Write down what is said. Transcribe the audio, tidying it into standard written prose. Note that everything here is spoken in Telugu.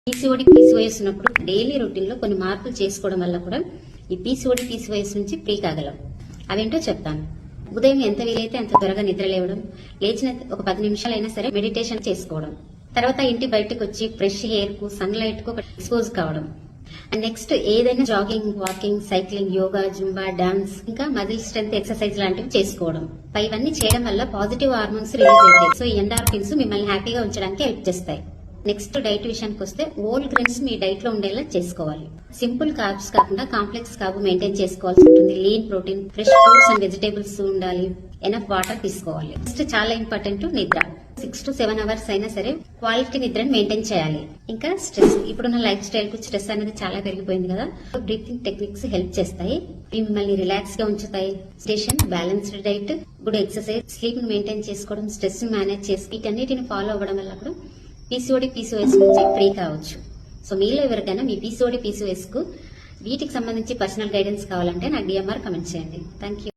పీసీఓఎస్ ఉన్నప్పుడు డైలీ రొటీన్ లో కొన్ని మార్పులు చేసుకోవడం వల్ల కూడా ఈ పీసీఓఎస్ నుంచి ఫ్రీ కాగలం. అవేంటో చెప్తాను. ఉదయం ఎంత వీలైతే అంత త్వరగా నిద్ర లేవడం, లేచిన ఒక 10 నిమిషాలైనా సరే మెడిటేషన్ చేసుకోవడం, తర్వాత ఇంటి బయటకు వచ్చి ఫ్రెష్ ఎయిర్ కు, సన్ లైట్ కు ఎక్స్పోజ్ కావడం, అండ్ నెక్స్ట్ ఏదైనా jogging, walking, cycling, yoga, Zumba, dance, ఇంకా మజిల్ స్ట్రెంత్ ఎక్సర్సైజ్ లాంటివి చేసుకోవడం. ఇవన్నీ చేయడం వల్ల పాజిటివ్ హార్మోన్స్ రిలీజ్ అవుతాయి. సో ఈ ఎండార్ఫిన్స్ మిమ్మల్ని హ్యాపీగా ఉంచడానికి హెల్ప్ చేస్తాయి. నెక్స్ట్ డైట్ విషయానికి వస్తే హోల్ గ్రెయిన్స్ మీ డైట్ లో ఉండేలా చేసుకోవాలి. సింపుల్ కార్బ్స్ కాకుండా కాంప్లెక్స్ కార్బ్ మెయింటైన్ చేసుకోవాల్సి ఉంటుంది. Lean protein, fresh fruits and vegetables ఉండాలి. ఎనఫ్ వాటర్ తీసుకోవాలి. నెక్స్ట్ చాలా ఇంపార్టెంట్ నిద్ర. 6 to 7 అవర్స్ అయినా సరే క్వాలిటీ నిద్రని మెయింటైన్ చేయాలి. ఇంకా స్ట్రెస్, ఇప్పుడున్న లైఫ్ స్టైల్ కు స్ట్రెస్ అనేది చాలా పెరిగిపోయింది కదా. బ్రీతింగ్ టెక్నిక్స్ హెల్ప్ చేస్తాయి. మిమ్మల్ని రిలాక్స్ గా ఉంచుతాయి. Station, balanced diet, good exercise, sleep ని మెయింటైన్ చేసుకోవడం, స్ట్రెస్ ని మేనేజ్ చేసి వీటన్నిటిని ఫాలో అవ్వడం వల్ల కూడా పీసీఓఎస్ నుంచి ఫ్రీ కావచ్చు. సో మీలో ఎవరికైనా మీ పీసీఓఎస్ కు వీటికి సంబంధించి పర్సనల్ గైడెన్స్ కావాలంటే నాకు డిఎంఆర్ కమెంట్ చేయండి. Thank you.